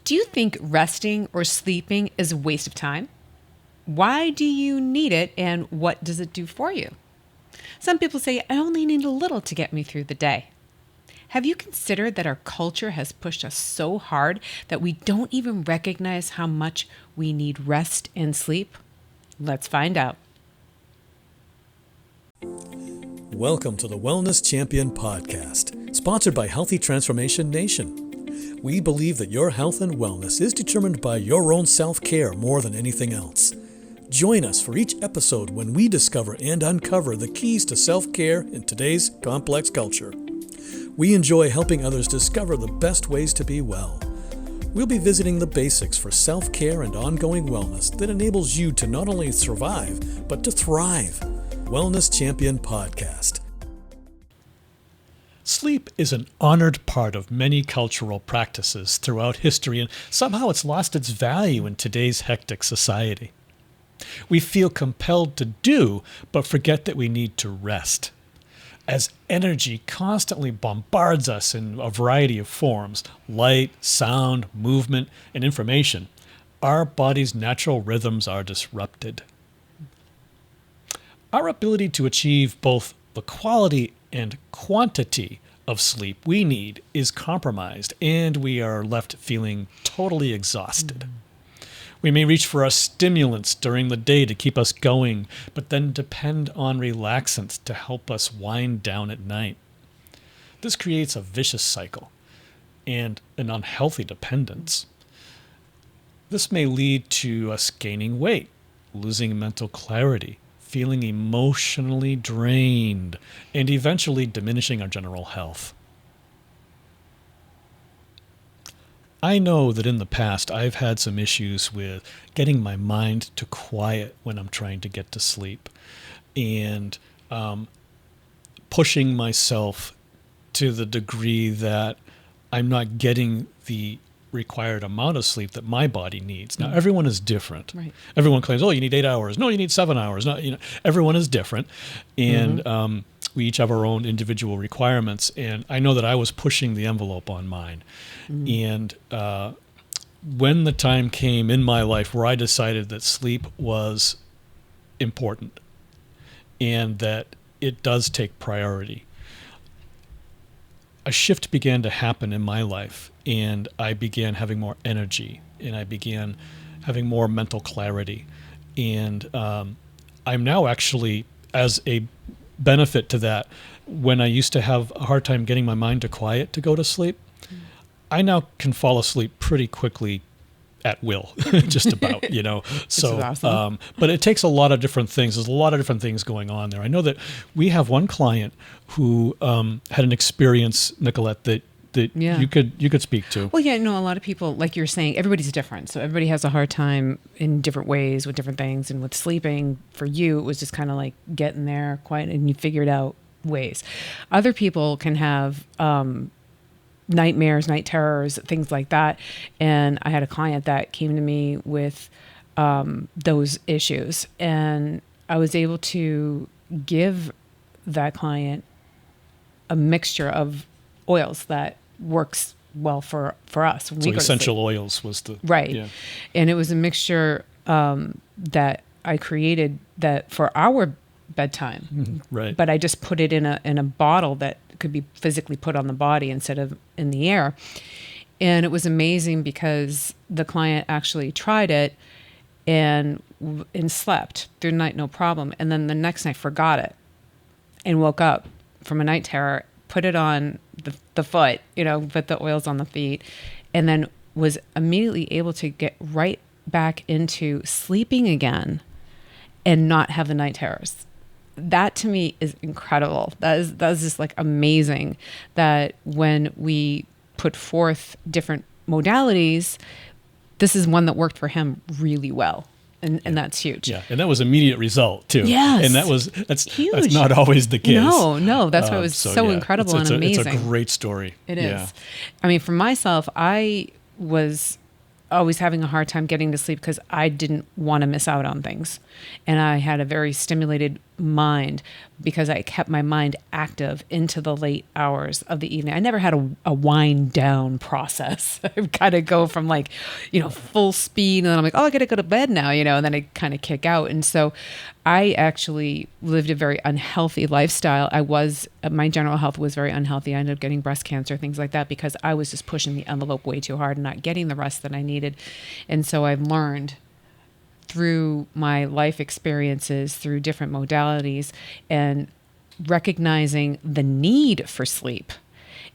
Do you think resting or sleeping is a waste of time? Why do you need it, and what does it do for you? Some people say, I only need a little to get me through the day. Have you considered that our culture has pushed us so hard that we don't even recognize how much we need rest and sleep? Let's find out. Welcome to the Wellness Champion Podcast, sponsored by Healthy Transformation Nation. We believe that your health and wellness is determined by your own self-care more than anything else. Join us for each episode when we discover and uncover the keys to self-care in today's complex culture. We enjoy helping others discover the best ways to be well. We'll be visiting the basics for self-care and ongoing wellness that enables you to not only survive, but to thrive. Wellness Champion Podcast. Sleep is an honored part of many cultural practices throughout history, and somehow it's lost its value in today's hectic society. We feel compelled to do, but forget that we need to rest. As energy constantly bombards us in a variety of forms, light, sound, movement, and information, our body's natural rhythms are disrupted. Our ability to achieve both the quality and quantity of sleep we need is compromised, and we are left feeling totally exhausted. We may reach for our stimulants during the day to keep us going, but then depend on relaxants to help us wind down at night. This creates a vicious cycle and an unhealthy dependence. This may lead to us gaining weight, losing mental clarity, feeling emotionally drained, and eventually diminishing our general health. I know that in the past I've had some issues with getting my mind to quiet when I'm trying to get to sleep, and pushing myself to the degree that I'm not getting the required amount of sleep that my body needs. Now, everyone is different. Right. Everyone claims, oh, you need 8 hours. No, you need 7 hours. No, everyone is different. And we each have our own individual requirements. And I know that I was pushing the envelope on mine. And when the time came in my life where I decided that sleep was important and that it does take priority, a shift began to happen in my life, and I began having more energy, and I began having more mental clarity. And I'm now actually, as a benefit to that, when I used to have a hard time getting my mind to quiet to go to sleep, I now can fall asleep pretty quickly at will, just about, So, awesome. But it takes a lot of different things. There's a lot of different things going on there. I know that we have one client who had an experience, Nikilette, that you could speak to. Well, a lot of people, like you're saying, everybody's different. So everybody has a hard time in different ways with different things. And with sleeping, for you, it was just kind of like getting there quiet, and you figured out ways. Other people can have nightmares, night terrors, things like that. And I had a client that came to me with those issues, and I was able to give that client a mixture of oils that works well for us. So essential oils was the... Right. Yeah. And it was a mixture that I created that for our bedtime. Right. But I just put it in a bottle that could be physically put on the body instead of in the air. And it was amazing because the client actually tried it and slept through the night, no problem. And then the next night forgot it and woke up from a night terror, put it on the foot, put the oils on the feet, and then was immediately able to get right back into sleeping again and not have the night terrors. That to me is incredible. That is just like amazing that when we put forth different modalities, this is one that worked for him really well. And that's huge. Yeah, and that was immediate result too. Yes. And that's huge. That's not always the case. No, that's why it was so incredible and amazing. It's a great story. It is. I mean, for myself, I was always having a hard time getting to sleep because I didn't want to miss out on things. And I had a very stimulated mind because I kept my mind active into the late hours of the evening. I never had a wind down process. I kind of go from like, full speed, and then I'm like, oh, I got to go to bed now, and then I kind of kick out. And so I actually lived a very unhealthy lifestyle. My general health was very unhealthy. I ended up getting breast cancer, things like that, because I was just pushing the envelope way too hard and not getting the rest that I needed. And so I've learned through my life experiences, through different modalities, and recognizing the need for sleep.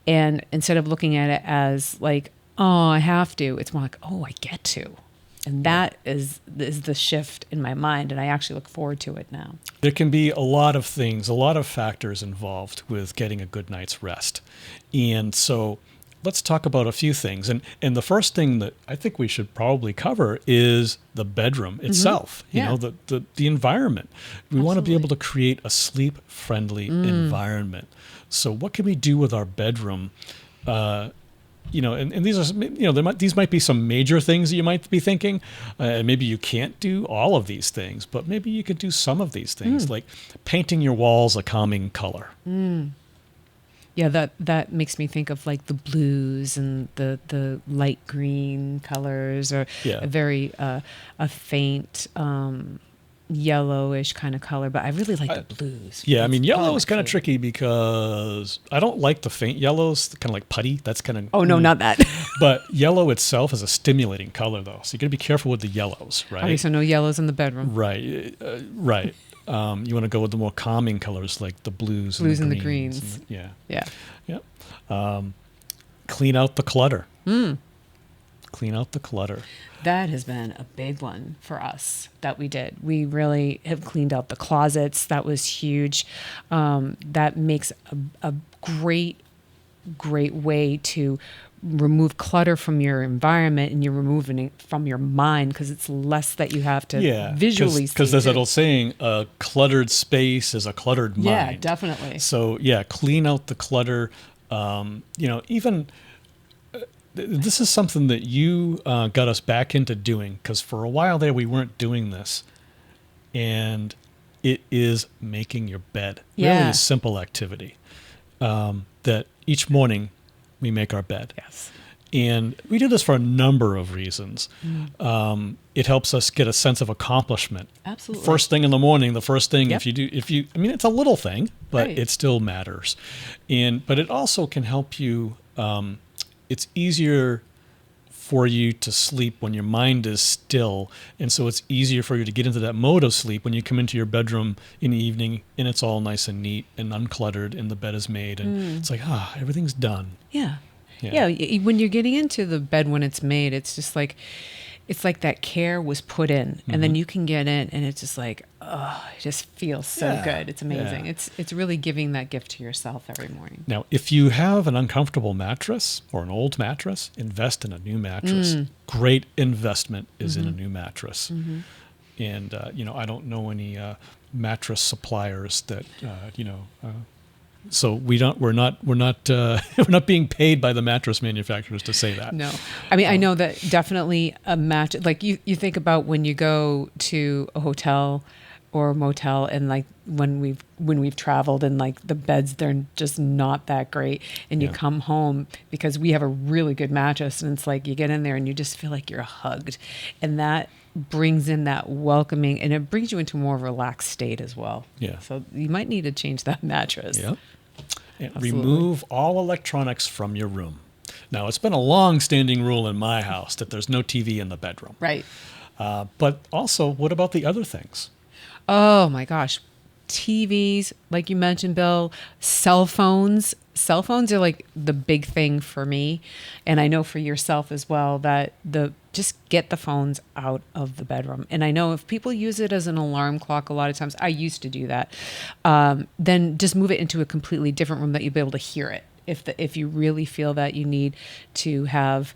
And instead of looking at it as like, oh, I have to, it's more like, oh, I get to. And that is the shift in my mind. And I actually look forward to it now. There can be a lot of things, a lot of factors involved with getting a good night's rest. And so let's talk about a few things. And the first thing that I think we should probably cover is the bedroom itself, the environment. We want to be able to create a sleep-friendly environment. So what can we do with our bedroom? And these are, these might be some major things that you might be thinking. Maybe you can't do all of these things, but maybe you could do some of these things, like painting your walls a calming color. Yeah, that makes me think of like the blues and the light green colors, or a very a faint yellowish kind of color. But I really like the blues. Yeah, I mean, yellow is kind of tricky because I don't like the faint yellows, kind of like putty. That's kind of... Oh, no, not that. But yellow itself is a stimulating color, though. So you got to be careful with the yellows, right? Okay, so no yellows in the bedroom. Right, right. You want to go with the more calming colors like the blues and the greens. Yeah. Clean out the clutter. Clean out the clutter. That has been a big one for us that we did. We really have cleaned out the closets. That was huge. That makes a great way to remove clutter from your environment, and you're removing it from your mind because it's less that you have to visually see. Because there's that old saying, a cluttered space is a cluttered mind. Yeah, definitely. So clean out the clutter. Even this is something that you got us back into doing, because for a while there we weren't doing this, and it is making your bed. Yeah. Really a simple activity that each morning we make our bed. Yes. And we do this for a number of reasons. It helps us get a sense of accomplishment. Absolutely. First thing in the morning, the first thing, Yep. it's a little thing, but Right. it still matters. But it also can help you, it's easier for you to sleep when your mind is still. And so it's easier for you to get into that mode of sleep when you come into your bedroom in the evening and it's all nice and neat and uncluttered and the bed is made and it's like, everything's done. Yeah. When you're getting into the bed when it's made, it's just like, it's like that care was put in, and then you can get in and it's just like, it just feels so good. It's amazing. Yeah. It's really giving that gift to yourself every morning. Now, if you have an uncomfortable mattress or an old mattress, invest in a new mattress. Great investment is in a new mattress. And, I don't know any mattress suppliers that, so we're not being paid by the mattress manufacturers to say that. No, I mean, I know that definitely a mattress, like you think about when you go to a hotel or a motel, and like when we've traveled and like the beds, they're just not that great, and you come home because we have a really good mattress, and it's like you get in there and you just feel like you're hugged, and that brings in that welcoming, and it brings you into a more relaxed state as well. Yeah. So you might need to change that mattress. Yeah. And remove all electronics from your room. Now, it's been a long-standing rule in my house that there's no TV in the bedroom. Right. But also, what about the other things? Oh my gosh. TVs, like you mentioned, Bill, cell phones. Cell phones are like the big thing for me. And I know for yourself as well that just get the phones out of the bedroom. And I know if people use it as an alarm clock, a lot of times, I used to do that, then just move it into a completely different room that you'll be able to hear it. If you really feel that you need to have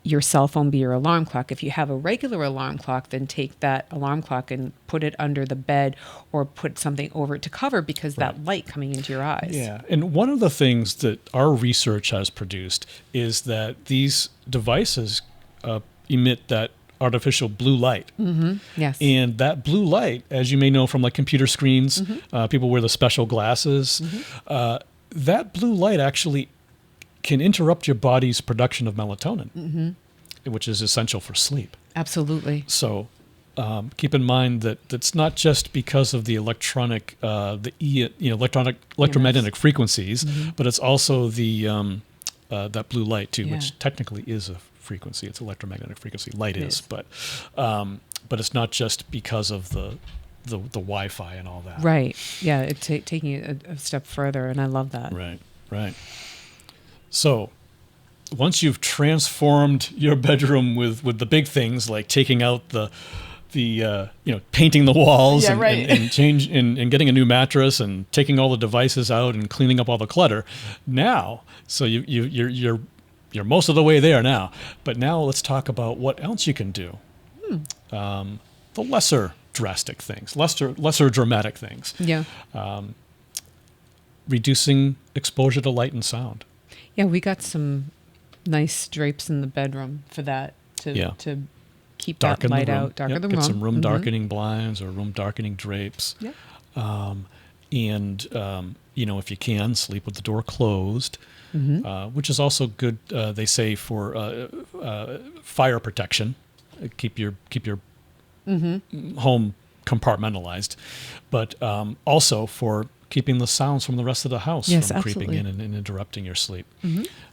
your cell phone be your alarm clock. If you have a regular alarm clock, then take that alarm clock and put it under the bed or put something over it to cover, because that light coming into your eyes. Yeah. And one of the things that our research has produced is that these devices emit that artificial blue light. Yes. And that blue light, as you may know from like computer screens, people wear the special glasses. That blue light actually can interrupt your body's production of melatonin, which is essential for sleep. Absolutely. So keep in mind that it's not just because of the electromagnetic frequencies, but it's also the that blue light too, which technically is a frequency. It's electromagnetic frequency. Light is, but it's not just because of the Wi-Fi and all that. Right. Yeah. It's taking it a step further, and I love that. Right. So once you've transformed your bedroom with the big things like taking out the painting the walls and getting a new mattress and taking all the devices out and cleaning up all the clutter. Now, so you're most of the way there now. But now let's talk about what else you can do. The lesser drastic things, lesser dramatic things. Yeah. Reducing exposure to light and sound. Yeah, we got some nice drapes in the bedroom for that to keep Darken that light the room. out, darken the Get room. some room darkening blinds or room darkening drapes. Yeah. If you can, sleep with the door closed, which is also good. They say for fire protection, keep your home compartmentalized, but also for keeping the sounds from the rest of the house from creeping in and interrupting your sleep.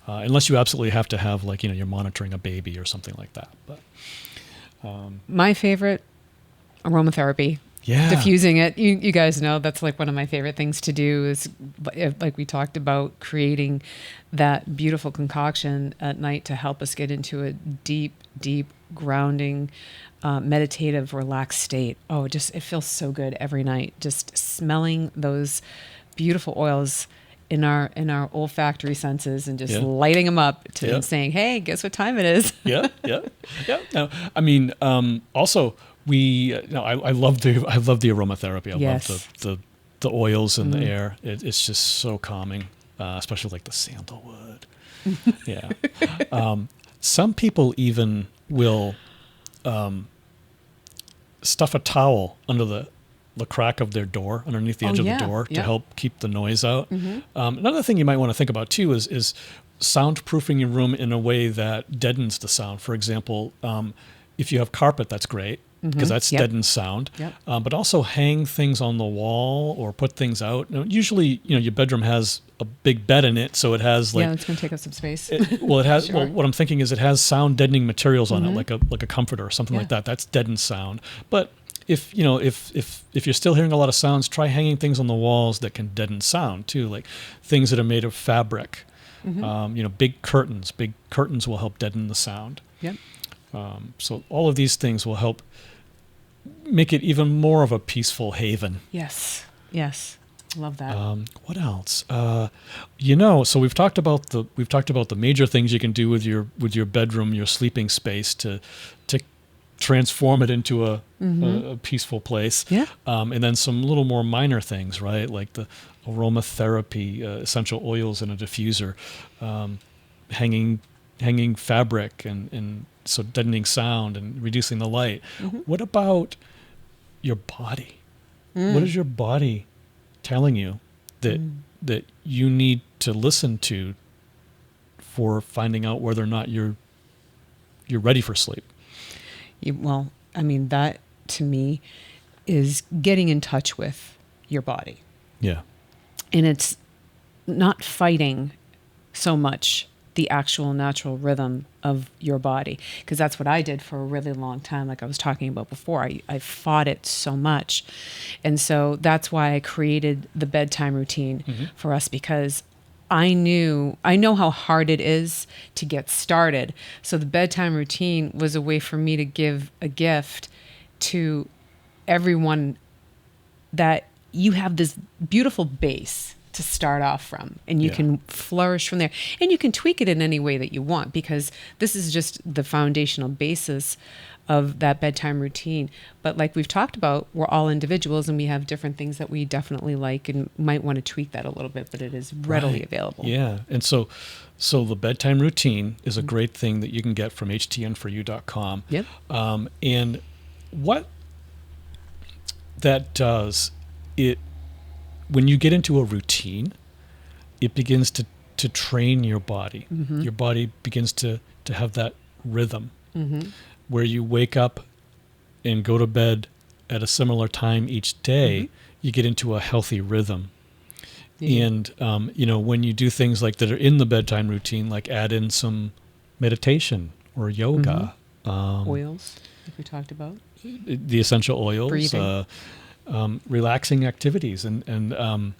Unless you absolutely have to have you're monitoring a baby or something like that. But my favorite, aromatherapy. Yeah. Diffusing it. You guys know that's like one of my favorite things to do is, like we talked about, creating that beautiful concoction at night to help us get into a deep, deep grounding, meditative, relaxed state. Oh, it feels so good every night. Just smelling those beautiful oils in our olfactory senses and just lighting them up to saying, "Hey, guess what time it is?" Yeah. Now, I mean, also I love the aromatherapy. I love the oils in the air. It's just so calming, especially like the sandalwood. Yeah. Some people even will stuff a towel under the crack of their door, underneath the edge of the door, to help keep the noise out. Another thing you might want to think about too is soundproofing your room in a way that deadens the sound. For example, if you have carpet, that's great, because that's deadens sound. But also hang things on the wall or put things out. Now, usually, your bedroom has a big bed in it, so it has it's going to take up some space. It has. Sure. Well, what I'm thinking is it has sound deadening materials on it, like a comforter or something like that. That's deadened sound. But if you're still hearing a lot of sounds, try hanging things on the walls that can deaden sound too, like things that are made of fabric. Big curtains. Big curtains will help deaden the sound. Yep. So all of these things will help make it even more of a peaceful haven. Yes. Love that. What else? So we've talked about the major things you can do with your bedroom, your sleeping space to transform it into a peaceful place. Yeah. And then some little more minor things, right? Like the aromatherapy, essential oils in a diffuser, hanging fabric and so deadening sound and reducing the light. What about your body? What is your body telling you that you need to listen to for finding out whether or not you're ready for sleep? Well, I mean, that to me is getting in touch with your body. Yeah. And it's not fighting so much the actual natural rhythm of your body, because that's what I did for a really long time. Like I was talking about before, I fought it so much. And so that's why I created the bedtime routine for us, because I know how hard it is to get started. So the bedtime routine was a way for me to give a gift to everyone, that you have this beautiful base to start off from, and you Yeah. can flourish from there, and you can tweak it in any way that you want, because this is just the foundational basis of that bedtime routine. But like we've talked about, we're all individuals and we have different things that we definitely like and might want to tweak that a little bit, but it is readily Right. available. Yeah. And so the bedtime routine is a great thing that you can get from htnforyou.com. Yep. And what that does, when you get into a routine, it begins to train your body. Mm-hmm. Your body begins to have that rhythm Mm-hmm. where you wake up and go to bed at a similar time each day. You get into a healthy rhythm. Yeah. And, when you do things like that are in the bedtime routine, like add in some meditation or yoga, Oils, like we talked about. the essential oils, Breathing. Relaxing activities, and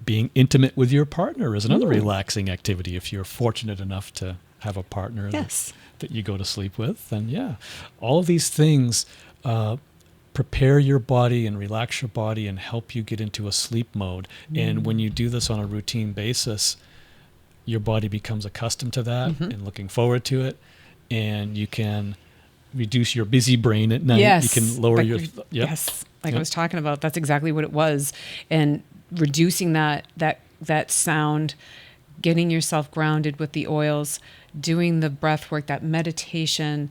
being intimate with your partner is another Ooh. relaxing activity. If you're fortunate enough to have a partner Yes. that you go to sleep with, then yeah, all of these things prepare your body and relax your body and help you get into a sleep mode. And when you do this on a routine basis, your body becomes accustomed to that and looking forward to it, and you can reduce your busy brain at night. Yes. You can lower like your Yes. Like I Yep. was talking about, that's exactly what it was. And reducing that sound, getting yourself grounded with the oils, doing the breath work, that meditation,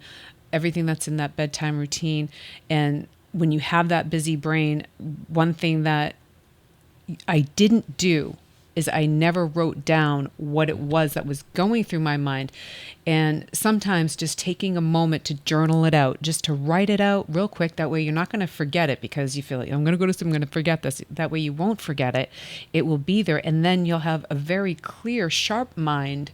everything that's in that bedtime routine. And when you have that busy brain, one thing that I didn't do is I never wrote down what it was that was going through my mind. And sometimes just taking a moment to journal it out, just to write it out real quick. That way you're not going to forget it, because you feel like, I'm going to go to sleep, I'm going to forget this. That way you won't forget it. It will be there. And then you'll have a very clear, sharp mind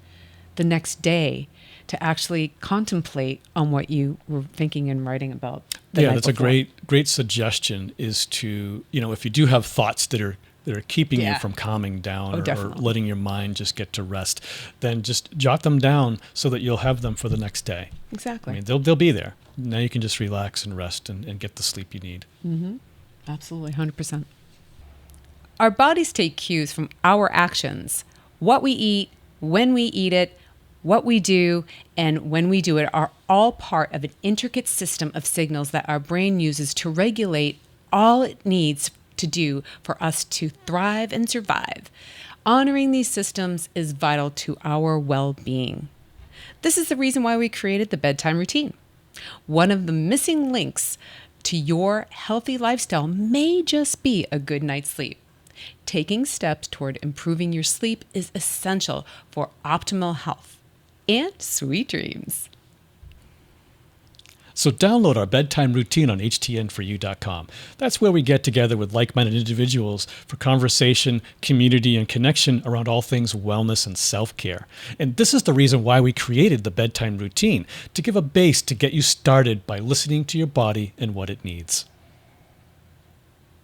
the next day to actually contemplate on what you were thinking and writing about the night that's before. a great suggestion, is to, if you do have thoughts that are keeping you Yeah. from calming down or Definitely. letting your mind just get to rest, then just jot them down so that you'll have them for the next day. Exactly. I mean, they'll be there. Now you can just relax and rest and get the sleep you need. Absolutely, 100%. Our bodies take cues from our actions. What we eat, when we eat it, what we do, and when we do it are all part of an intricate system of signals that our brain uses to regulate all it needs to do for us to thrive and survive. Honoring these systems is vital to our well-being. This is the reason why we created the bedtime routine. One of the missing links to your healthy lifestyle may just be a good night's sleep. Taking steps toward improving your sleep is essential for optimal health and sweet dreams. So download our bedtime routine on htnforyou.com. That's where we get together with like-minded individuals for conversation, community, and connection around all things wellness and self-care. And this is the reason why we created the bedtime routine, to give a base to get you started by listening to your body and what it needs.